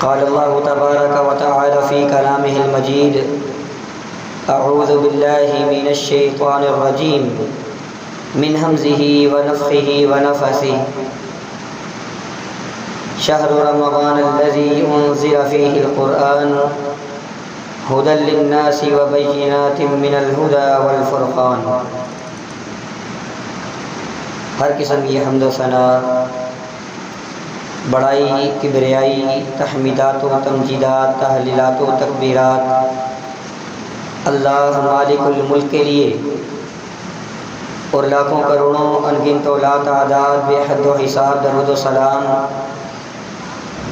قال الله تبارك وتعالى في كلامه المجيد أعوذ بالله من الشيطان الرجيم من همزه ونفخه ونفثه شهر رمضان الذي أنزل فيه القرآن هدى للناس وبينات من الهدى والفرقان۔ ہر قسم کی حمد و ثنا، بڑائی، کبریائی، تحمیدات و تمجیدات، تحلیلات و تکبیرات اللہ مالک الملک کے لیے، اور لاکھوں کروڑوں انگنت و لا تعداد بے حد و حساب درود و سلام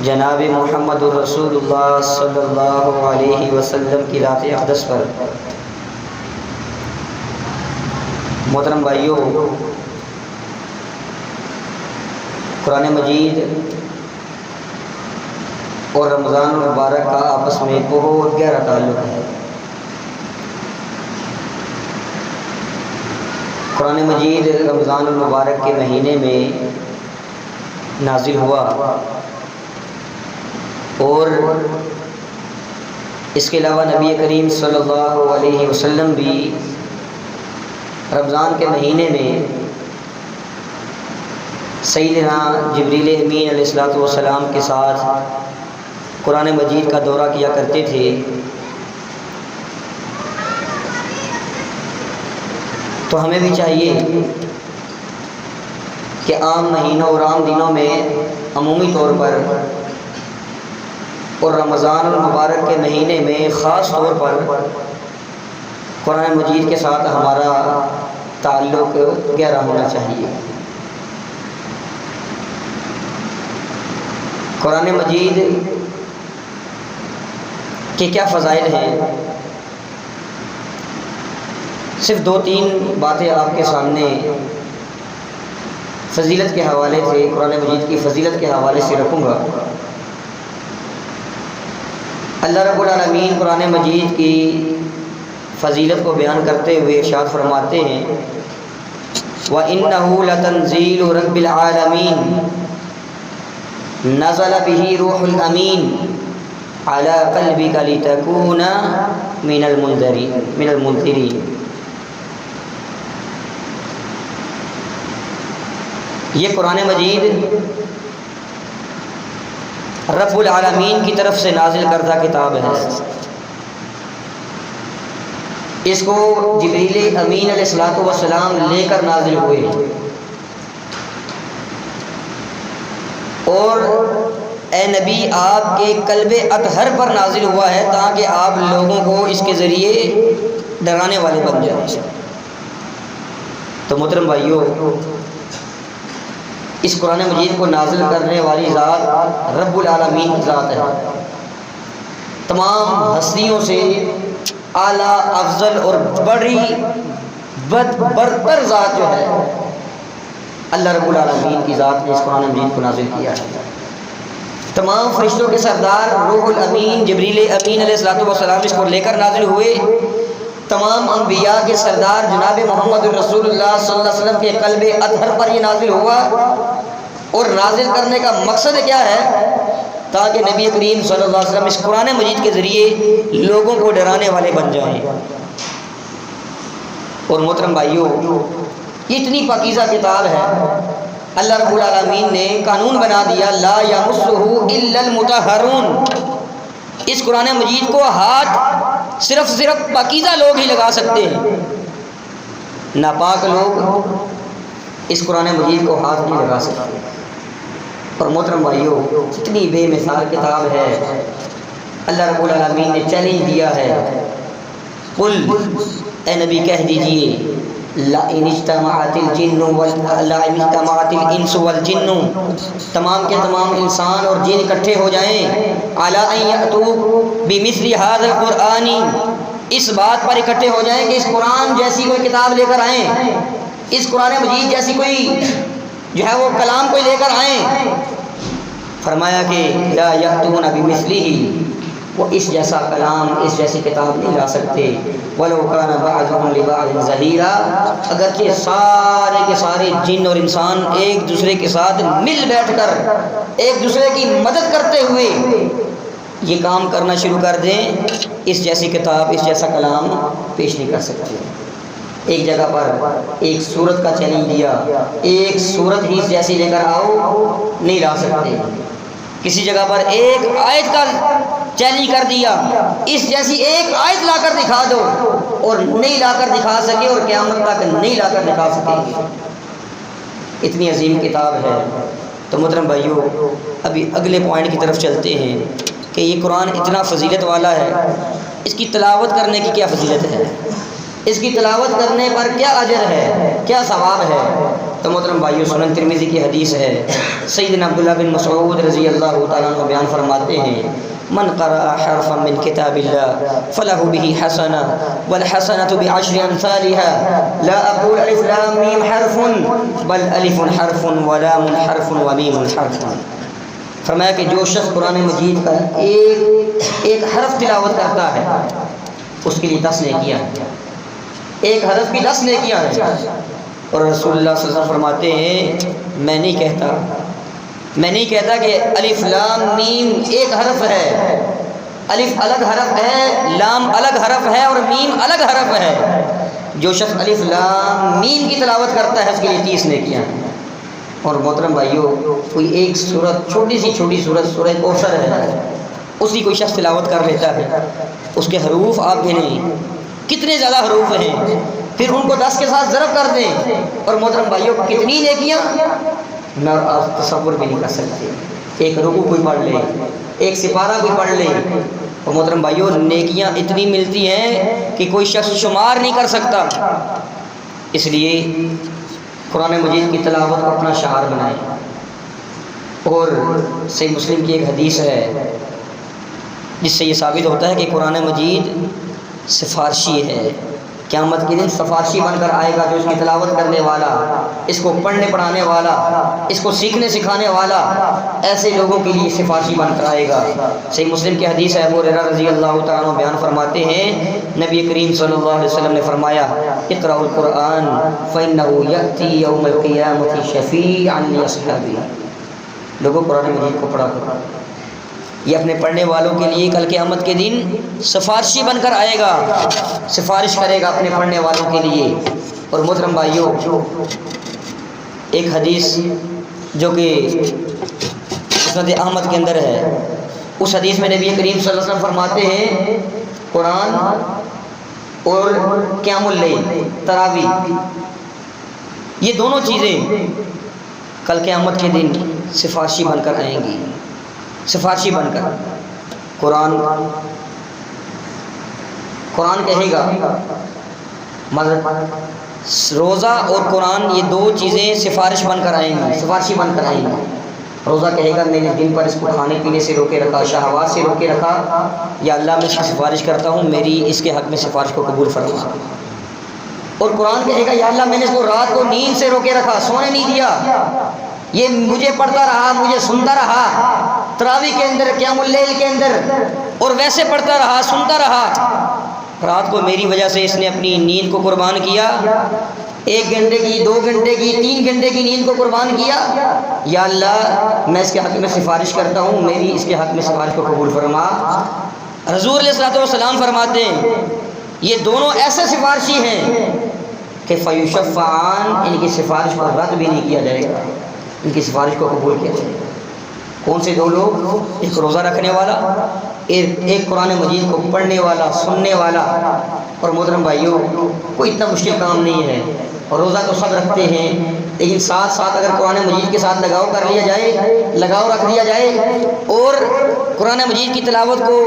جناب محمد الرسول اللہ صلی اللہ علیہ وسلم کی ذات اقدس پر۔ محترم بھائیوں، قرآن مجید اور رمضان المبارک کا آپس میں بہت گہرا تعلق ہے۔ قرآن مجید رمضان المبارک کے مہینے میں نازل ہوا، اور اس کے علاوہ نبی کریم صلی اللہ علیہ وسلم بھی رمضان کے مہینے میں سیدنا جبریل امین علیہ الصلوۃ والسلام کے ساتھ قرآن مجید کا دورہ کیا کرتے تھے۔ تو ہمیں بھی چاہیے کہ عام مہینوں اور عام دنوں میں عمومی طور پر اور رمضان المبارک کے مہینے میں خاص طور پر قرآن مجید کے ساتھ ہمارا تعلق گہرا ہونا چاہیے۔ قرآن مجید کے کیا فضائل ہیں؟ صرف 2-3 باتیں آپ کے سامنے فضیلت کے حوالے سے، قرآن مجید کی فضیلت کے حوالے سے رکھوں گا۔ اللہ رب العالمین قرآن مجید کی فضیلت کو بیان کرتے ہوئے ارشاد فرماتے ہیں وَإِنَّهُ لَتَنزِيلُ رَبِّ الْعَالَمِينَ نزل به روح الامین علی قلبک لتکون من المنذرین۔ یہ قرآن مجید رب العالمین کی طرف سے نازل کردہ کتاب ہے۔ اس کو جبریل امین علیہ الصلوۃ والسلام لے کر نازل ہوئے، اور اے نبی آپ کے قلب اطہر پر نازل ہوا ہے تاکہ آپ لوگوں کو اس کے ذریعے ڈرانے والے بن جائیں۔ تو محترم بھائیوں، اس قرآن مجید کو نازل کرنے والی ذات رب العالمین کی ذات ہے۔ تمام ہستیوں سے اعلیٰ، افضل اور بڑی برتر ذات جو ہے اللہ رب العالمین کی ذات نے اس قرآن مجید کو نازل کیا ہے۔ تمام فرشتوں کے سردار روح الامین جبریل امین علیہ الصلوۃ والسلام اس کو لے کر نازل ہوئے۔ تمام انبیاء کے سردار جناب محمد الرسول اللہ صلی اللہ علیہ وسلم کے قلب اطہر پر یہ نازل ہوا، اور نازل کرنے کا مقصد کیا ہے؟ تاکہ نبی کریم صلی اللہ علیہ وسلم اس قرآن مجید کے ذریعے لوگوں کو ڈرانے والے بن جائیں۔ اور محترم بھائیوں، اتنی پاکیزہ کتاب ہے، اللہ رب العالمین نے قانون بنا دیا لا یمسہ الا المطہرون۔ اس قرآن مجید کو ہاتھ صرف پاکیزہ لوگ ہی لگا سکتے ہیں، ناپاک لوگ اس قرآن مجید کو ہاتھ نہیں لگا سکتے۔ اور محترم بھائیوں، اتنی بے مثال کتاب ہے، اللہ رب العالمین نے چیلنج دیا ہے، قل اے نبی کہہ دیجئے لَإِنِ اجْتَمَعَتِ الْإِنسُ وَالْجِنُّ، تمام کے تمام انسان اور جن اکٹھے ہو جائیں عَلَىٰ أَن يَأْتُوا بِمِثْلِ هَذَا الْقُرْآنِ، اس بات پر اکٹھے ہو جائیں کہ اس قرآن جیسی کوئی کتاب لے کر آئیں، اس قرآن مجید جیسی کوئی جو ہے وہ کلام کوئی لے کر آئیں۔ فرمایا کہ لا یأتون بمثلہ، وہ اس جیسا کلام، اس جیسی کتاب نہیں لا سکتے۔ وَلَوْ كَانَ بَعْضُهُمْ لِبَعْضٍ ظَهِيرًا، اگرچہ سارے کے سارے جن اور انسان ایک دوسرے کے ساتھ مل بیٹھ کر ایک دوسرے کی مدد کرتے ہوئے یہ کام کرنا شروع کر دیں، اس جیسی کتاب، اس جیسا کلام پیش نہیں کر سکتے۔ ایک جگہ پر ایک سورت کا چیلنج دیا، ایک سورت ہی جیسی لے کر آؤ، نہیں لا سکتے۔ کسی جگہ پر ایک آیت کا چیلنج کر دیا، اس جیسی ایک آیت لا کر دکھا دو، اور نہیں لا کر دکھا سکے، اور قیامت تک نہیں لا کر دکھا سکیں گے۔ اتنی عظیم کتاب ہے۔ تو محترم بھائیو، ابھی اگلے پوائنٹ کی طرف چلتے ہیں کہ یہ قرآن اتنا فضیلت والا ہے، اس کی تلاوت کرنے کی کیا فضیلت ہے، اس کی تلاوت کرنے پر کیا اجر ہے، کیا ثواب ہے۔ تو محترم بھائیو، سنن ترمذی کی حدیث ہے، سیدنا عبداللہ بن مسعود رضی اللہ تعالیٰ عنہ بیان فرماتے ہیں، من قرأ حرفا من کتاب اللہ فلہ بہ حسنہ والحسنۃ بعشر امثالها، لا اقول الف لام میم حرف بل الف حرف ولام حرف ومیم حرف۔ فرمایا کہ جو شخص قرآن مجید کا ایک حرف تلاوت کرتا ہے، اس کے لیے 10 نیکیاں ہیں، ایک حرف کی 10 نیکیاں ہیں۔ اور رسول اللہ صلی اللہ علیہ وسلم فرماتے ہیں، میں نہیں کہتا کہ الف لام میم ایک حرف ہے، الف الگ حرف ہے، لام الگ حرف ہے، اور میم الگ حرف ہے۔ جو شخص الف لام میم کی تلاوت کرتا ہے، اس کے لیے 30 نیکیاں ہیں۔ اور محترم بھائیو، کوئی ایک سورت، چھوٹی سورت، سورہ کوثر ہے، اس کی کوئی شخص تلاوت کر لیتا ہے، اس کے حروف آپ گنیں کتنے زیادہ حروف ہیں، پھر ان کو 10 کے ساتھ ضرب کر دیں، اور محترم بھائیو کتنی نیکیاں میں اور آپ تصور بھی نہیں کر سکتے۔ ایک رکوع کوئی پڑھ لے، ایک سپارہ کوئی پڑھ لے، اور محترم بھائیو نیکیاں اتنی ملتی ہیں کہ کوئی شخص شمار نہیں کر سکتا۔ اس لیے قرآن مجید کی تلاوت کو اپنا شعار بنائیں۔ اور صحیح مسلم کی ایک حدیث ہے جس سے یہ ثابت ہوتا ہے کہ قرآن مجید سفارشی ہے۔ قیامت کے دن سفارشی بن کر آئے گا، جو اس کی تلاوت کرنے والا، اس کو پڑھنے پڑھانے والا، اس کو سیکھنے سکھانے والا، ایسے لوگوں کے لیے سفارشی بن کر آئے گا۔ صحیح مسلم کی حدیث ہے، ابو ہریرہ رضی اللہ تعالیٰ عنہ بیان فرماتے ہیں، نبی کریم صلی اللہ علیہ وسلم نے فرمایا، اقرأوا القرآن فإنه يأتي يوم القيامة شفيعا لأصحابه۔ لوگوں قرآن مجید کو پڑھا کرو، یہ اپنے پڑھنے والوں کے لیے کل قیامت کے دن سفارشی بن کر آئے گا، سفارش کرے گا اپنے پڑھنے والوں کے لیے۔ اور محترم بھائیو، ایک حدیث جو کہ مسند احمد کے اندر ہے، اس حدیث میں نبی کریم صلی اللہ علیہ وسلم فرماتے ہیں، قرآن اور قیام اللیل، تراویح، یہ دونوں چیزیں کل قیامت کے دن سفارشی بن کر آئیں گی، سفارشی بن کر۔ قرآن کہے گا، روزہ اور قرآن یہ دو چیزیں سفارش بن کر آئیں گی، سفارشی بن کر آئیں گی۔ روزہ کہے گا، میں نے دن پر اس کو کھانے پینے سے روکے رکھا، شہوات سے روکے رکھا، یا اللہ میں اس کی سفارش کرتا ہوں، میری اس کے حق میں سفارش کو قبول فرما۔ اور قرآن کہے گا، یا اللہ میں نے اس کو رات کو نیند سے روکے رکھا، سونے نہیں دیا، یہ مجھے پڑھتا رہا، مجھے سنتا رہا، تراویح کے اندر، قیام اللیل کے اندر، اور ویسے پڑھتا رہا، سنتا رہا، رات کو میری وجہ سے اس نے اپنی نیند کو قربان کیا، 1 گھنٹے کی، 2 گھنٹے کی، 3 گھنٹے کی نیند کو قربان کیا، یا اللہ میں اس کے حق میں سفارش کرتا ہوں، میری اس کے حق میں سفارش کو قبول فرما۔ حضور علیہ الصلوۃ والسلام فرماتے ہیں، یہ دونوں ایسے سفارشی ہیں کہ فیشفعان، ان کی سفارش کو رد بھی نہیں کیا جائے گا، ان کی سفارش کو قبول کیا جائے گا۔ کون سے 2 لوگ؟ ایک روزہ رکھنے والا، ایک قرآن مجید کو پڑھنے والا، سننے والا۔ اور محترم بھائیوں، کوئی اتنا مشکل کام نہیں ہے، اور روزہ تو سب رکھتے ہیں، لیکن ساتھ ساتھ اگر قرآن مجید کے ساتھ لگاؤ کر لیا جائے، لگاؤ رکھ دیا جائے، اور قرآن مجید کی تلاوت کو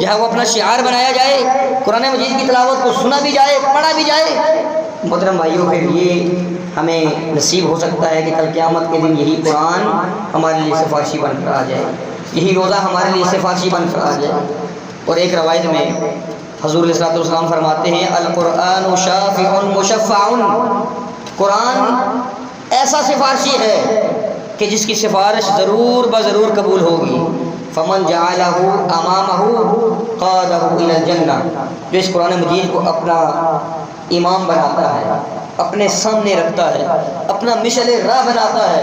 جہاں وہ اپنا شعار بنایا جائے، قرآن مجید کی تلاوت کو سنا بھی جائے، پڑھا بھی جائے، محترم بھائیوں پھر یہ ہمیں نصیب ہو سکتا ہے کہ کل قیامت کے دن یہی قرآن ہمارے لیے سفارشی بن کر آ جائے، یہی روزہ ہمارے لیے سفارشی بن کر آ جائے۔ اور ایک روایت میں حضور علیہ الصلوۃ والسلام فرماتے ہیں، القرآن شافع مشفع، قرآن ایسا سفارشی ہے کہ جس کی سفارش ضرور بضرور قبول ہوگی۔ فمن جعلہ امامہ قادہ الی الجنہ، جو اس قرآن مجید کو اپنا امام بناتا ہے، اپنے سامنے رکھتا ہے، اپنا مشعل راہ بناتا ہے،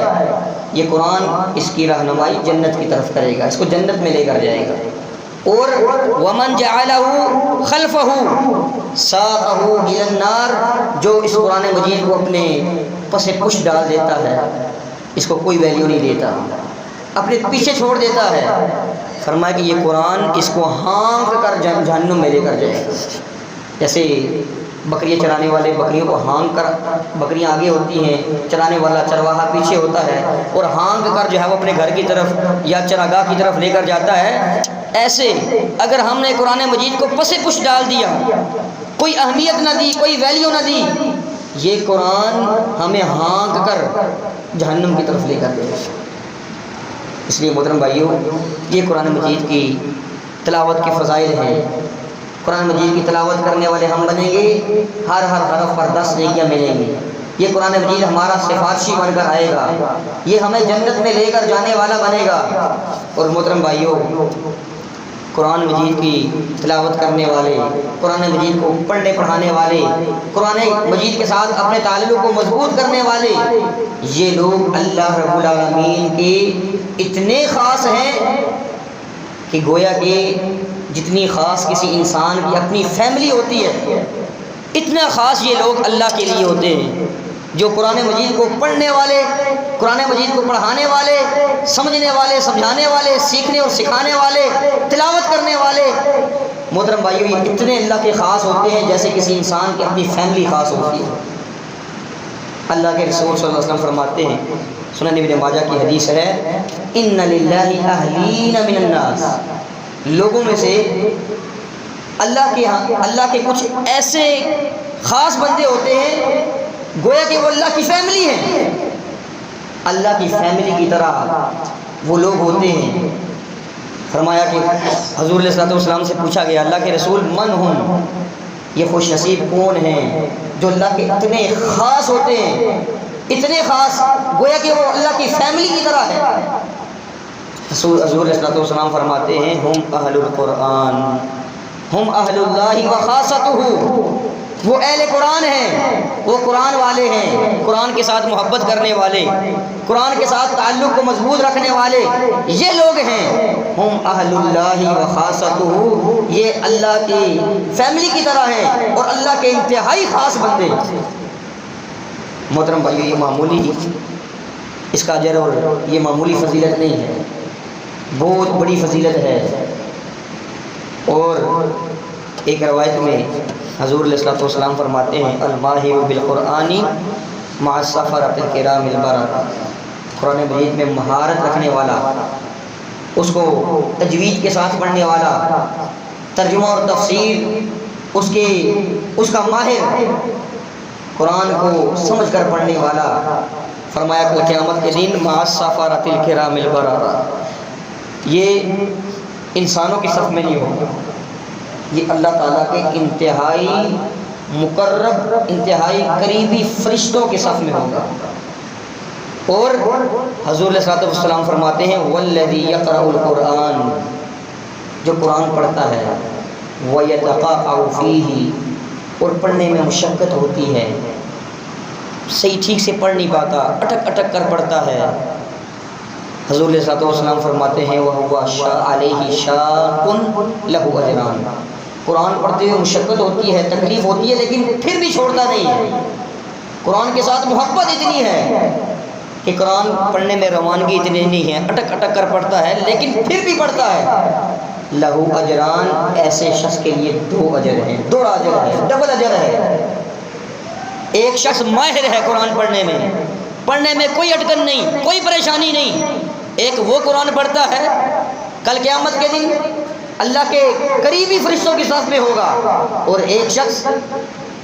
یہ قرآن اس کی رہنمائی جنت کی طرف کرے گا، اس کو جنت میں لے کر جائے گا۔ اور ومن جعلہ خلفہ ساقہ الی النار، جو اس قرآن مجید کو اپنے پس پش ڈال دیتا ہے، اس کو کوئی ویلیو نہیں دیتا، اپنے پیچھے چھوڑ دیتا ہے، فرمایا کہ یہ قرآن اس کو ہانک کر جہنم میں لے کر جائے گا۔ جیسے بکریاں چرانے والے بکریوں کو ہانک کر، بکریاں آگے ہوتی ہیں، چرانے والا چرواہا پیچھے ہوتا ہے، اور ہانک کر جو ہے وہ اپنے گھر کی طرف یا چراگاہ کی طرف لے کر جاتا ہے، ایسے اگر ہم نے قرآن مجید کو پس پش ڈال دیا، کوئی اہمیت نہ دی، کوئی ویلیو نہ دی، یہ قرآن ہمیں ہانک کر جہنم کی طرف لے کر دے گا۔ اس لیے محترم بھائیوں، یہ قرآن مجید کی تلاوت کے فضائل ہیں۔ قرآن مجید کی تلاوت کرنے والے ہم بنیں گے، ہر حرف پر 10 نیکیاں ملیں گی۔ یہ قرآن مجید ہمارا سفارشی بن کر آئے گا، یہ ہمیں جنت میں لے کر جانے والا بنے گا۔ اور محترم بھائیوں، قرآن مجید کی تلاوت کرنے والے، قرآن مجید کو پڑھنے پڑھانے والے، قرآن مجید کے ساتھ اپنے تعلق کو مضبوط کرنے والے، یہ لوگ اللہ رب العالمین کے اتنے خاص ہیں کہ گویا کہ جتنی خاص کسی انسان کی اپنی فیملی ہوتی ہے، اتنا خاص یہ لوگ اللہ کے لیے ہوتے ہیں۔ جو قرآن مجید کو پڑھنے والے، قرآن مجید کو پڑھانے والے، سمجھنے والے، سمجھانے والے، سیکھنے اور سکھانے والے، تلاوت کرنے والے، محترم بھائیو، یہ اتنے اللہ کے خاص ہوتے ہیں جیسے کسی انسان کی اپنی فیملی خاص ہوتی ہے۔ اللہ کے رسول صلی اللہ علیہ وسلم فرماتے ہیں، سنن ابن ماجہ کی حدیث ہے، ان للہ اہلین من الناس، لوگوں میں سے اللہ کے کچھ ایسے خاص بندے ہوتے ہیں گویا کہ وہ اللہ کی فیملی ہیں، اللہ کی فیملی کی طرح وہ لوگ ہوتے ہیں۔ فرمایا کہ حضور علیہ الصلوۃ والسلام سے پوچھا گیا، اللہ کے رسول من ہم، یہ خوش نصیب کون ہیں جو اللہ کے اتنے خاص ہوتے ہیں، اتنے خاص گویا کہ وہ اللہ کی فیملی کی طرح ہے۔ حضور علیہ الصلوۃ والسلام فرماتے ہیں، ہم اہل القرآن، ہم اہل اللہ و خاصتہ، وہ اہل قرآن ہیں، وہ قرآن والے ہیں، قرآن کے ساتھ محبت کرنے والے، قرآن کے ساتھ تعلق کو مضبوط رکھنے والے، یہ لوگ ہیں ہم اہل اللہ و خاصتہ، یہ اللہ کی فیملی کی طرح ہیں اور اللہ کے انتہائی خاص بندے۔ محترم بھائیو، یہ معمولی اس کا اجر اور یہ معمولی فضیلت نہیں ہے، بہت بڑی فضیلت ہے۔ اور ایک روایت میں حضور علیہ الصلوۃ والسلام فرماتے ہیں، الماہر بالقرآن مع السفرۃ الکرام البررہ، قرآن مجید میں مہارت رکھنے والا، اس کو تجوید کے ساتھ پڑھنے والا، ترجمہ اور تفسیر اس کا ماہر، قرآن کو سمجھ کر پڑھنے والا، فرمایا کہ قیامت کے دن مع السفرۃ الکرام البررہ، یہ انسانوں کی صف میں نہیں ہوگا، یہ اللہ تعالیٰ کے انتہائی مقرب، انتہائی قریبی فرشتوں کے صف میں ہوگا۔ اور حضور علیہ الصلوۃ والسلام فرماتے ہیں، والذی یقرأ القرآن، جو قرآن پڑھتا ہے، ویتقعع فیہ، اور پڑھنے میں مشقت ہوتی ہے، صحیح ٹھیک سے پڑھ نہیں پاتا، اٹک اٹک کر پڑھتا ہے، حضور علیہ الصلوۃ والسلام فرماتے ہیں، وَهُوَ عَلَيْهِ شَاقٌ لَهُ أَجْرَانِ، قرآن پڑھتے ہوئے مشقت ہوتی ہے، تکلیف ہوتی ہے، لیکن پھر بھی چھوڑتا نہیں ہے۔ قرآن کے ساتھ محبت اتنی ہے کہ قرآن پڑھنے میں روانگی اتنی نہیں ہے، اٹک اٹک کر پڑھتا ہے لیکن پھر بھی پڑھتا ہے۔ لہو اجران، ایسے شخص کے لیے 2 اجر ہیں، 2 اجر ہے، ڈبل اجر ہے۔ ایک شخص ماہر ہے قرآن پڑھنے میں کوئی اٹکن نہیں، کوئی پریشانی نہیں، ایک وہ قرآن پڑھتا ہے، کل قیامت کے دن اللہ کے قریبی فرشتوں کی صف میں ہوگا۔ اور ایک شخص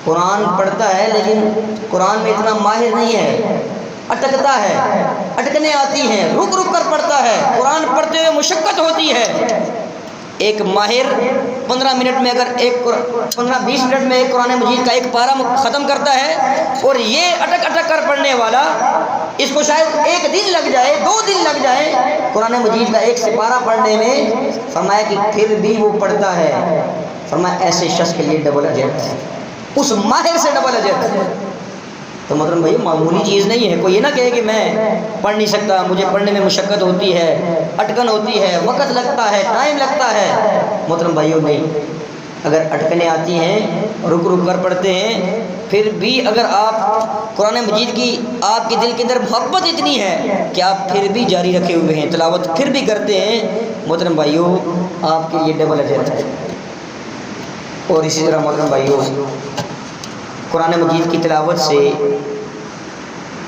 قرآن پڑھتا ہے لیکن قرآن میں اتنا ماہر نہیں ہے، اٹکتا ہے، اٹکنے آتی ہیں، رک رک کر پڑھتا ہے، قرآن پڑھتے ہوئے مشقت ہوتی ہے۔ ایک ماہر 15 منٹ میں اگر 15-20 منٹ میں ایک قرآن مجید کا ایک پارہ ختم کرتا ہے، اور یہ اٹک اٹک کر پڑھنے والا، اس کو شاید 1 دن لگ جائے، 2 دن لگ جائے قرآن مجید کا ایک سپارہ پڑھنے میں، فرمایا کہ پھر بھی وہ پڑھتا ہے، فرمایا ایسے شخص کے لیے ڈبل اجر ہے، اس ماہر سے ڈبل اجر ہے۔ تو مطلب بھائی معمولی چیز نہیں ہے، کوئی یہ نہ کہے کہ میں پڑھ نہیں سکتا، مجھے پڑھنے میں مشقت ہوتی ہے، اٹکن ہوتی ہے، وقت لگتا ہے، ٹائم لگتا ہے، محترم بھائیوں نہیں، اگر اٹکنے آتی ہیں رک رک کر پڑھتے ہیں، پھر بھی اگر آپ قرآن مجید کی آپ کے دل کے اندر محبت اتنی ہے کہ آپ پھر بھی جاری رکھے ہوئے ہیں، تلاوت پھر بھی کرتے ہیں، محترم بھائیوں آپ کے لیے ڈبل اجر ہے۔ اور اسی طرح محترم بھائیوں قرآن مجید کی تلاوت سے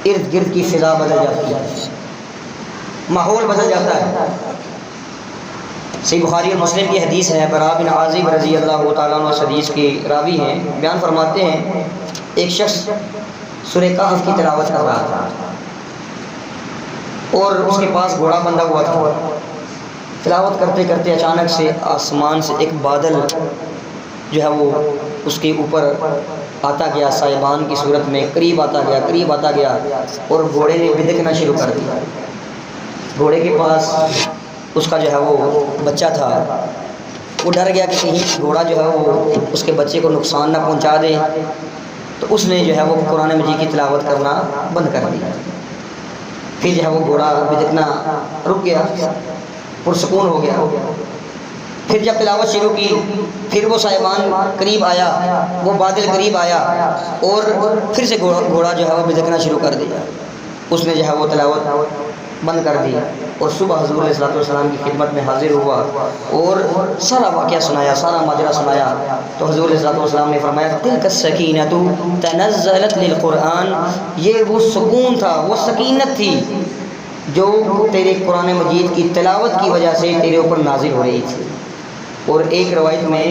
ارد گرد کی فضا بدل جاتی ہے، ماحول بدل جاتا ہے۔ صحیح بخاری اور مسلم کی حدیث ہے، براء بن عازب رضی اللہ تعالیٰ عنہ اس حدیث کے راوی ہیں، بیان فرماتے ہیں ایک شخص سورہ کہف کی تلاوت کر رہا تھا اور اس کے پاس گھوڑا بندھا ہوا تھا۔ تلاوت کرتے کرتے اچانک سے آسمان سے ایک بادل جو ہے وہ اس کے اوپر آتا گیا، سائبان کی صورت میں قریب آتا گیا، قریب آتا گیا، اور گھوڑے نے بدکنا شروع کر دیا۔ گھوڑے کے پاس اس کا جو ہے وہ بچہ تھا، وہ ڈر گیا کہ کہیں گھوڑا جو ہے وہ اس کے بچے کو نقصان نہ پہنچا دے، تو اس نے جو ہے وہ قرآن مجید کی تلاوت کرنا بند کر دیا۔ پھر جو ہے وہ گھوڑا بدکنا رک گیا، پرسکون ہو گیا۔ پھر جب تلاوت شروع کی، پھر وہ سائبان قریب آیا، وہ بادل قریب آیا، اور پھر سے گھوڑا جو ہے وہ بدکنا شروع کر دیا۔ اس نے جو ہے وہ تلاوت بند کر دی، اور صبح حضور علیہ السلام کی خدمت میں حاضر ہوا اور سارا واقعہ سنایا، سارا ماجرا سنایا۔ تو حضور علیہ السلام نے فرمایا تلک السکینۃ تنزلت للقرآن، یہ وہ سکون تھا، وہ سکینت تھی جو تیرے قرآن مجید کی تلاوت کی وجہ سے تیرے اوپر نازل ہو رہی تھی۔ اور ایک روایت میں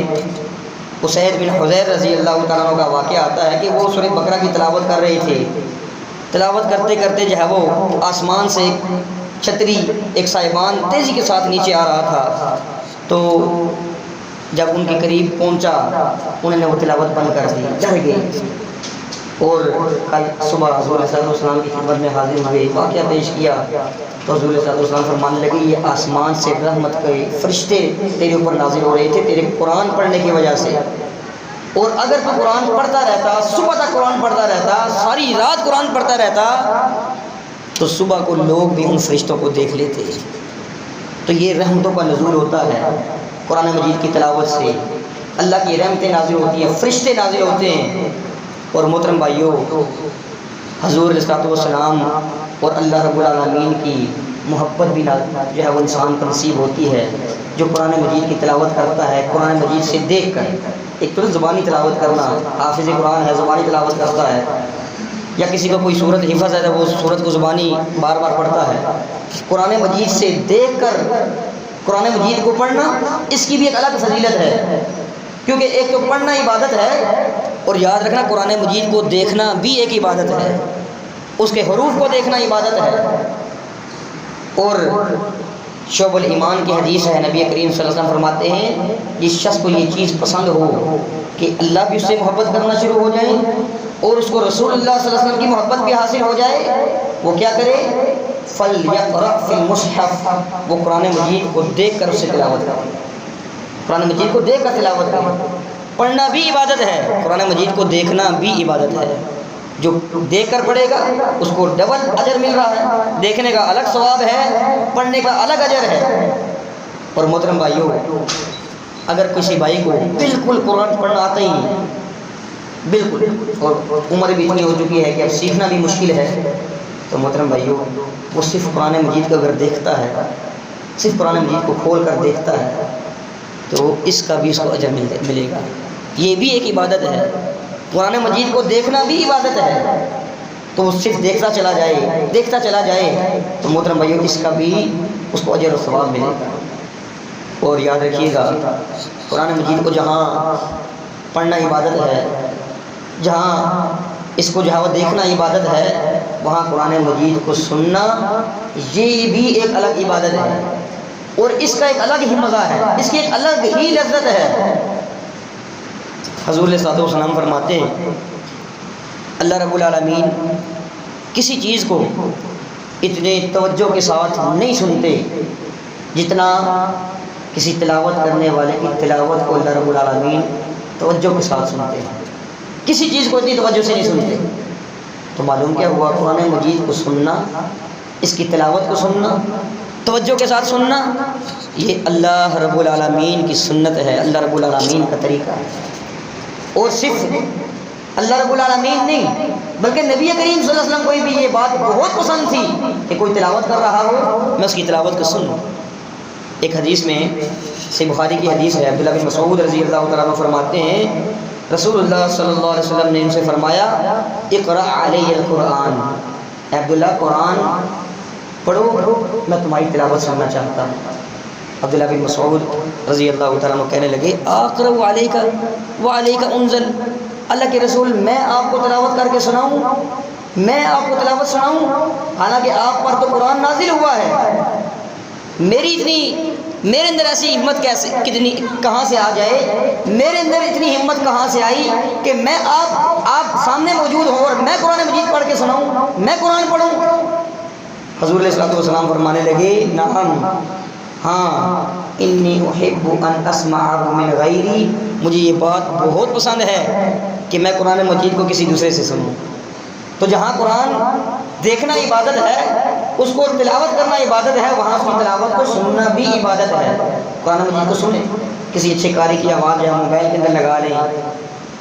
اسید بن حضیر رضی اللہ تعالیٰ عنہ کا واقعہ آتا ہے کہ وہ سورۃ بقرہ کی تلاوت کر رہے تھے۔ تلاوت کرتے کرتے جو ہے وہ آسمان سے ایک چھتری، ایک سائبان تیزی کے ساتھ نیچے آ رہا تھا، تو جب ان کے قریب پہنچا انہوں نے وہ تلاوت بند کر دی، ڈر گئے، اور کل صبح حضور صلی اللہ علیہ وسلم کی خدمت میں حاضر ہوئے، واقعہ پیش کیا، تو حضور صلی اللہ علیہ وسلم فرمانے لگے یہ آسمان سے رحمت کے فرشتے تیرے اوپر نازل ہو رہے تھے تیرے قرآن پڑھنے کی وجہ سے، اور اگر تو قرآن پڑھتا رہتا، صبح تک قرآن پڑھتا رہتا، ساری رات قرآن پڑھتا رہتا، تو صبح کو لوگ بھی ان فرشتوں کو دیکھ لیتے۔ تو یہ رحمتوں کا نزول ہوتا ہے قرآن مجید کی تلاوت سے، اللہ کی رحمتیں نازل ہوتی ہیں، فرشتے نازل ہوتے ہیں۔ اور محترم بھائیوں حضور علیہ السلام اور اللہ رب العالمین کی محبت بھی جو ہے وہ انسان کو نصیب ہوتی ہے، جو قرآن مجید کی تلاوت کرتا ہے قرآن مجید سے دیکھ کر۔ ایک تو زبانی تلاوت کرنا، حافظ قرآن ہے زبانی تلاوت کرتا ہے، یا کسی کو کوئی صورت حفظ ہے وہ صورت کو زبانی بار بار پڑھتا ہے۔ قرآن مجید سے دیکھ کر قرآن مجید کو پڑھنا، اس کی بھی ایک الگ فضیلت ہے، کیونکہ ایک تو پڑھنا عبادت ہے، اور یاد رکھنا قرآن مجید کو دیکھنا بھی ایک عبادت ہے، اس کے حروف کو دیکھنا عبادت ہے۔ اور شعب الایمان کی حدیث ہے، نبی کریم صلی اللہ علیہ وسلم فرماتے ہیں جس شخص کو یہ چیز پسند ہو کہ اللہ بھی اس سے محبت کرنا شروع ہو جائے اور اس کو رسول اللہ صلی اللہ علیہ وسلم کی محبت بھی حاصل ہو جائے، وہ کیا کرے؟ فَلْيَقْرَأْ فِي الْمُصْحَفِ، وہ قرآن مجید کو دیکھ کر اس سے تلاوت کرے، قرآن مجید کو دیکھ کر تلاوت کرے۔ پڑھنا بھی عبادت ہے، قرآن مجید کو دیکھنا بھی عبادت ہے۔ جو دیکھ کر پڑھے گا اس کو ڈبل اجر مل رہا ہے، دیکھنے کا الگ ثواب ہے، پڑھنے کا الگ اجر ہے۔ اور محترم بھائیوں اگر کسی بھائی کو بالکل قرآن پڑھنا آتا ہی نہیں، بالکل، اور عمر بھی اتنی ہو چکی ہے کہ اب سیکھنا بھی مشکل ہے، تو محترم بھائیوں وہ صرف قرآن مجید کو اگر دیکھتا ہے، صرف قرآن مجید کو کھول کر دیکھتا ہے، تو اس کا بھی اس کو اجر ملے گا۔ یہ بھی ایک عبادت ہے، قرآن مجید کو دیکھنا بھی عبادت ہے، تو وہ صرف دیکھتا چلا جائے، دیکھتا چلا جائے، تو محترم بھائیوں اس کا بھی اس کو اجر و ثواب ملے گا۔ اور یاد رکھیے گا قرآن مجید کو جہاں پڑھنا عبادت ہے، جہاں اس کو جو ہے وہ دیکھنا عبادت ہے، وہاں قرآن مجید کو سننا یہ بھی ایک الگ عبادت ہے، اور اس کا ایک الگ ہی مزہ ہے، اس کی ایک الگ ہی لذت ہے۔ حضور علیہ السلام فرماتے ہیں اللہ رب العالمین کسی چیز کو اتنے توجہ کے ساتھ نہیں سنتے جتنا کسی تلاوت کرنے والے کی تلاوت کو اللہ رب العالمین توجہ کے ساتھ سنتے ہیں، کسی چیز کو اتنی توجہ سے نہیں سنتے۔ تو معلوم کیا ہوا؟ قرآن مجید کو سننا، اس کی تلاوت کو سننا، توجہ کے ساتھ سننا، یہ اللہ رب العالمین کی سنت ہے، اللہ رب العالمین کا طریقہ ہے۔ اور صرف اللہ رب العالمین نہیں بلکہ نبی کریم صلی اللہ علیہ وسلم کو بھی یہ بات بہت پسند تھی کہ کوئی تلاوت کر رہا ہو میں اس کی تلاوت کو سنوں۔ ایک حدیث میں صحیح بخاری کی حدیث ہے، عبداللہ بن مسعود رضی اللہ تعالیٰ عنہ فرماتے ہیں رسول اللہ صلی اللہ علیہ وسلم نے ان سے فرمایا اقرأ علی القرآن، اے عبداللہ قرآن پڑھو، میں تمہاری تلاوت سننا چاہتا ہوں۔ عبداللہ بن مسعود رضی اللہ تعالیٰ عنہ کہنے لگے اقرأ علیک وعلیک انزل، اللہ کے رسول میں آپ کو تلاوت کر کے سناؤں، میں آپ کو تلاوت سناؤں، حالانکہ آپ پر تو قرآن نازل ہوا ہے، میرے اندر ایسی ہمت کہاں سے آ جائے، میرے اندر اتنی ہمت کہاں سے آئی کہ میں آپ سامنے موجود ہوں اور میں قرآن مجید پڑھ کے سناؤں، میں قرآن پڑھوں۔ حضور علیہ الصلوۃ والسلام فرمانے لگے نعم، ہاں، انی احب ان اسمعہ من غیری، مجھے یہ بات بہت پسند ہے کہ میں قرآن مجید کو کسی دوسرے سے سنوں۔ تو جہاں قرآن دیکھنا عبادت ہے، اس کو تلاوت کرنا عبادت ہے، وہاں اس کی تلاوت کو سننا بھی عبادت ہے۔ قرآن مجید کو سنیں، کسی اچھے قاری کی آواز جو ہے موبائل کے اندر لگا لیں،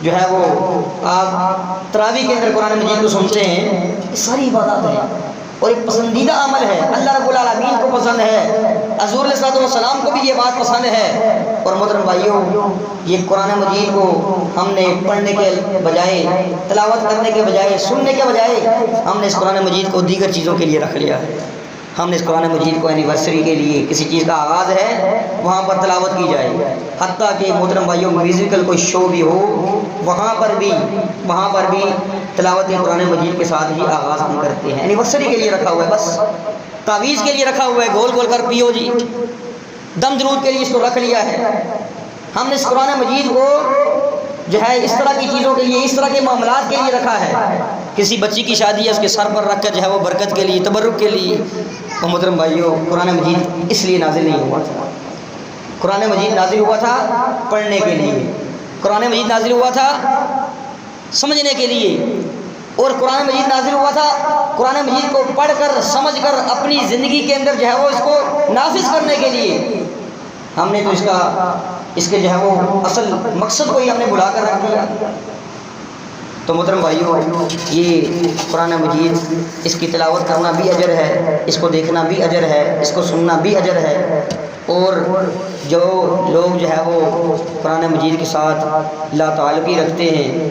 جو ہے وہ آپ تراویح کے اندر قرآن مجید کو سنتے ہیں، یہ ساری عبادات ہے اور ایک پسندیدہ عمل ہے، اللہ رب العالمین کو پسند ہے، حضور علیہ الصلوۃ والسلام کو بھی یہ بات پسند ہے۔ اور محترم بھائیوں، یہ قرآن مجید کو ہم نے پڑھنے کے بجائے، تلاوت کرنے کے بجائے، سننے کے بجائے، ہم نے اس قرآن مجید کو دیگر چیزوں کے لیے رکھ لیا ہے۔ ہم نے اس قرآن مجید کو اینیورسری کے لیے، کسی چیز کا آغاز ہے وہاں پر تلاوت کی جائے، حتیٰ کہ محترم بھائیوں میوزیکل کوئی شو بھی ہو وہاں پر بھی تلاوت قرآن مجید کے ساتھ ہی آغاز ہم کرتے ہیں۔ اینیورسری کے لیے رکھا ہوا ہے، بس تعویذ کے لیے رکھا ہوا ہے، گول گول کر پیو جی، دم درود کے لیے اس کو رکھ لیا ہے۔ ہم نے اس قرآن مجید کو جو ہے اس طرح کی چیزوں کے لیے، اس طرح کے معاملات کے لیے رکھا ہے۔ کسی بچی کی شادی ہے، اس کے سر پر رکھ کر جو ہے وہ برکت کے لیے، تبرک کے لیے۔ تو محترم بھائیوں، قرآن مجید اس لیے نازل نہیں ہوا تھا، قرآن مجید نازل ہوا تھا پڑھنے کے لیے، قرآن مجید نازل ہوا تھا سمجھنے کے لیے، اور قرآن مجید نازل ہوا تھا قرآن مجید کو پڑھ کر سمجھ کر اپنی زندگی کے اندر جو ہے وہ اس کو نافذ کرنے کے لیے۔ ہم نے تو اس کے جو ہے وہ اصل مقصد کو ہی ہم نے بلا کر رکھ دیا۔ تو محترم بھائیوں، یہ قرآن مجید، اس کی تلاوت کرنا بھی اجر ہے، اس کو دیکھنا بھی اجر ہے، اس کو سننا بھی اجر ہے۔ اور جو لوگ جو ہے وہ قرآن مجید کے ساتھ لا تعلقی رکھتے ہیں،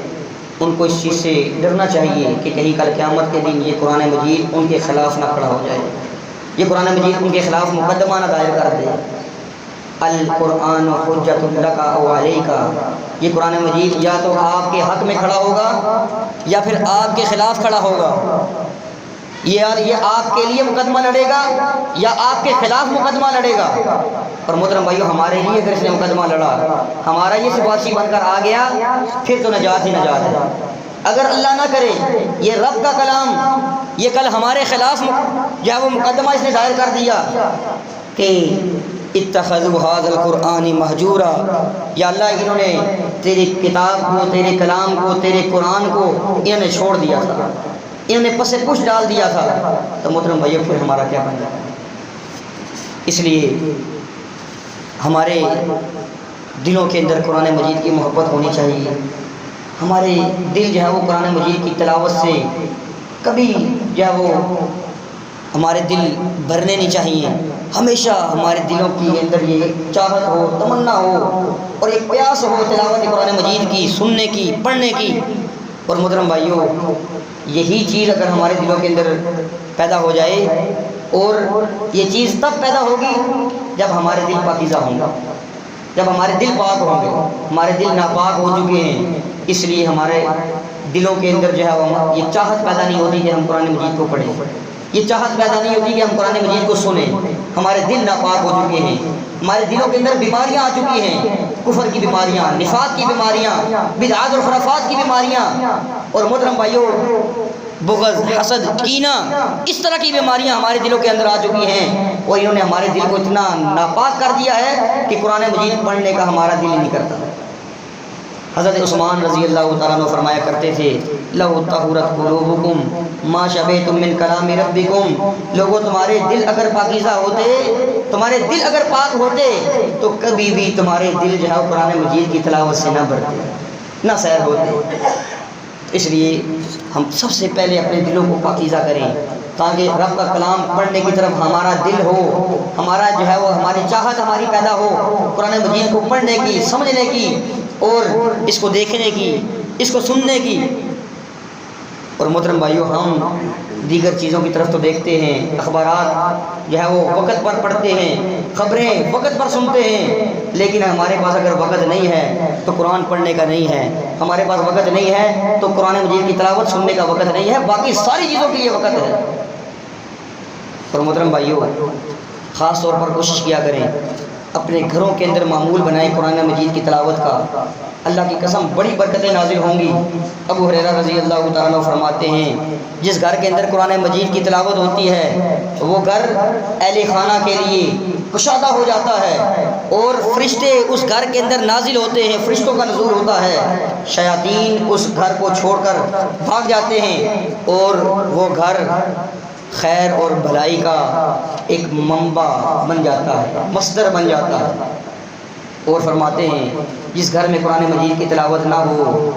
ان کو اس چیز سے ڈرنا چاہیے کہ کہیں کل قیامت کے دن یہ قرآن مجید ان کے خلاف نہ کھڑا ہو جائے، یہ قرآن مجید ان کے خلاف مقدمہ نہ دائر کر دے۔ القرآن حجۃ لک او علیک، یہ قرآن مجید یا تو آپ کے حق میں کھڑا ہوگا یا پھر آپ کے خلاف کھڑا ہوگا، یہ آپ کے لیے مقدمہ لڑے گا یا آپ کے خلاف مقدمہ لڑے گا۔ اور محترم بھائیوں، ہمارے لیے اگر اس نے مقدمہ لڑا، ہمارا یہ سفارشی بن کر آ گیا، پھر تو نجات ہی نجات ہے۔ اگر اللہ نہ کرے یہ رب کا کلام یہ کل ہمارے خلاف جو ہے وہ مقدمہ اس نے دائر کر دیا کہ اتخذوا هذا القرآن مہجورا، یا اللہ انہوں نے تیری کتاب کو، تیرے کلام کو، تیرے قرآن کو انہوں نے چھوڑ دیا تھا، انہوں نے پس پش ڈال دیا تھا، تو محترم بھائیو پھر ہمارا کیا بن جائے؟ اس لیے ہمارے دلوں کے اندر قرآن مجید کی محبت ہونی چاہیے، ہمارے دل جو ہے وہ قرآن مجید کی تلاوت سے کبھی جو ہے وہ ہمارے دل بھرنے نہیں چاہیے، ہمیشہ ہمارے دلوں کے اندر یہ چاہت ہو، تمنا ہو اور ایک پیاس ہو تلاوت قرآن مجید کی، سننے کی، پڑھنے کی۔ اور محترم بھائیوں، یہی چیز اگر ہمارے دلوں کے اندر پیدا ہو جائے، اور یہ چیز تب پیدا ہوگی جب ہمارے دل پاکیزہ ہوں گے، جب ہمارے دل پاک ہوں گے، ہمارے دل ناپاک ہو چکے ہیں، اس لیے ہمارے دلوں کے اندر جو ہے وہ یہ چاہت پیدا نہیں ہوتی کہ ہم قرآن مجید کو پڑھیں، یہ چاہت پیدا نہیں ہوتی کہ ہم قرآن مجید کو سنیں۔ ہمارے دل ناپاک ہو چکے ہیں، ہمارے دلوں کے اندر بیماریاں آ چکی ہیں، کفر کی بیماریاں، نفاق کی بیماریاں، بدعات اور خرافات کی بیماریاں، اور محترم بھائیوں بغض، حسد، کینہ، اس طرح کی بیماریاں ہمارے دلوں کے اندر آ چکی ہیں، اور انہوں نے ہمارے دل کو اتنا ناپاک کر دیا ہے کہ قرآن مجید پڑھنے کا ہمارا دل نہیں کرتا، حضرت عثمان رضی اللہ تعالیٰ عنہ فرمایا کرتے تھے لو طہورت قلوبکم ما شبیتم من کلام ربکم، لوگوں تمہارے دل اگر پاکیزہ ہوتے، تمہارے دل اگر پاک ہوتے تو کبھی بھی تمہارے دل جو ہے قرآن مجید کی تلاوت سے نہ بھرتے، نہ سیر ہوتے۔ اس لیے ہم سب سے پہلے اپنے دلوں کو پاکیزہ کریں تاکہ رب کا کلام پڑھنے کی طرف ہمارا دل ہو، ہمارا جو ہے وہ ہماری چاہت ہماری پیدا ہو قرآن مجید کو پڑھنے کی، سمجھنے کی، اور اس کو دیکھنے کی، اس کو سننے کی۔ اور محترم بھائیو، ہم دیگر چیزوں کی طرف تو دیکھتے ہیں، اخبارات جو ہے وہ وقت پر پڑھتے ہیں، خبریں وقت پر سنتے ہیں، لیکن ہمارے پاس اگر وقت نہیں ہے تو قرآن پڑھنے کا نہیں ہے، ہمارے پاس وقت نہیں ہے تو قرآن مجید کی تلاوت سننے کا وقت نہیں ہے، باقی ساری چیزوں کے لیے وقت ہے۔ اور محترم بھائیو، خاص طور پر کوشش کیا کریں اپنے گھروں کے اندر معمول بنائیں قرآن مجید کی تلاوت کا، اللہ کی قسم بڑی برکتیں نازل ہوں گی۔ ابو ہریرہ رضی اللہ تعالیٰ عنہ فرماتے ہیں جس گھر کے اندر قرآن مجید کی تلاوت ہوتی ہے وہ گھر اہل خانہ کے لیے کشادہ ہو جاتا ہے، اور فرشتے اس گھر کے اندر نازل ہوتے ہیں، فرشتوں کا نزول ہوتا ہے، شیاطین اس گھر کو چھوڑ کر بھاگ جاتے ہیں، اور وہ گھر خیر اور بھلائی کا ایک منبع بن جاتا ہے، مصدر بن جاتا ہے۔ اور فرماتے ہیں جس گھر میں قرآن مجید کی تلاوت نہ ہو،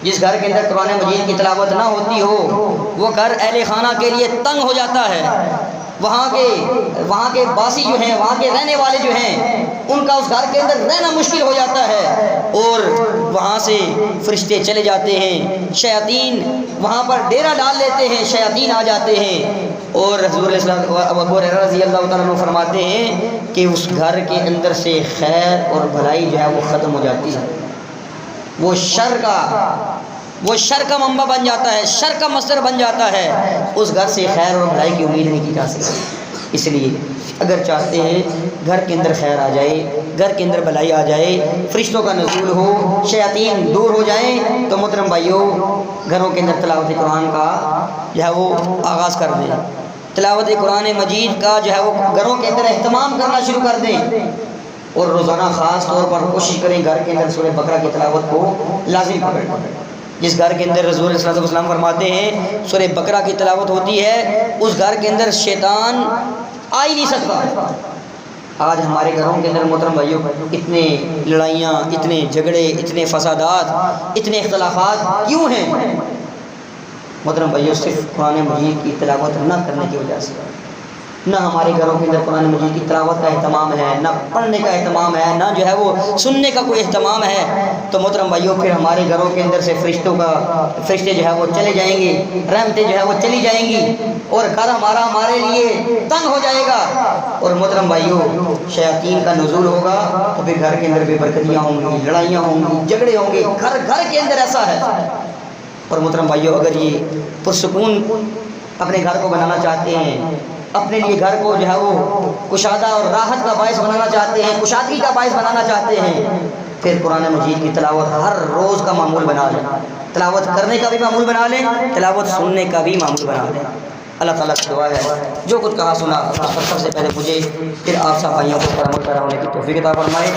جس گھر کے اندر قرآن مجید کی تلاوت نہ ہوتی ہو، وہ گھر اہل خانہ کے لیے تنگ ہو جاتا ہے، وہاں کے باسی جو ہیں، وہاں کے رہنے والے جو ہیں، ان کا اس گھر کے اندر رہنا مشکل ہو جاتا ہے، اور وہاں سے فرشتے چلے جاتے ہیں، شیاطین وہاں پر ڈیرا ڈال لیتے ہیں، شیاطین آ جاتے ہیں۔ اور رسول اللہ ابو ہریرہ رضی اللہ تعالیٰ عنہ فرماتے ہیں کہ اس گھر کے اندر سے خیر اور بھلائی جو ہے وہ ختم ہو جاتی ہے، وہ شر کا منبع بن جاتا ہے، شر کا مصدر بن جاتا ہے، اس گھر سے خیر اور بھلائی کی امید نہیں کی جا سکتی۔ اس لیے اگر چاہتے ہیں گھر کے اندر خیر آ جائے، گھر کے اندر بھلائی آ جائے، فرشتوں کا نزول ہو، شیاطین دور ہو جائیں، تو محترم بھائیو گھروں کے اندر تلاوت قرآن کا جو ہے وہ آغاز کر دیں، تلاوت قرآن مجید کا جو ہے وہ گھروں کے اندر اہتمام کرنا شروع کر دیں، اور روزانہ خاص طور پر کوشش کریں گھر کے اندر سورہ بقرہ کی تلاوت کو لازم پکڑیں۔ جس گھر کے اندر رسول صلی اللہ علیہ وسلم فرماتے ہیں سورہ بقرہ کی تلاوت ہوتی ہے، اس گھر کے اندر شیطان آ ہی نہیں سکتا۔ آج ہمارے گھروں کے اندر محترم بھائیوں اتنے لڑائیاں، اتنے جھگڑے، اتنے فسادات، اتنے اختلافات کیوں ہیں؟ محترم بھائیوں صرف قرآن مجید کی تلاوت نہ کرنے کی وجہ سے۔ نہ ہمارے گھروں کے اندر قرآن مجید کی تلاوت کا اہتمام ہے، نہ پڑھنے کا اہتمام ہے، نہ جو ہے وہ سننے کا کوئی اہتمام ہے، تو محترم بھائیوں پھر ہمارے گھروں کے اندر سے فرشتے جو ہے وہ چلے جائیں گے، رحمتیں جو ہے وہ چلی جائیں گی، اور گھر ہمارے لیے تنگ ہو جائے گا، اور محترم بھائیوں شیاطین کا نزول ہوگا تو پھر گھر کے اندر بے برکتیاں ہوں گی، لڑائیاں ہوں گی، جھگڑے ہوں گے، گھر کے اندر ایسا ہے۔ اور محترم بھائیوں اگر یہ پرسکون اپنے گھر کو بنانا چاہتے ہیں، اپنے لیے گھر کو جو ہے وہ کشادہ اور راحت کا باعث بنانا چاہتے ہیں، کشادگی کا باعث بنانا چاہتے ہیں، پھر قرآن مجید کی تلاوت ہر روز کا معمول بنا لیں، تلاوت کرنے کا بھی معمول بنا لیں، تلاوت سننے کا بھی معمول بنا لیں۔ اللہ تعالیٰ کی دعا ہے جو کچھ کہا سنا اس پر سب سے پہلے مجھے پھر آپ سب بھائیوں کو عمل پیرا ہونے کی توفیق عطا فرمائے۔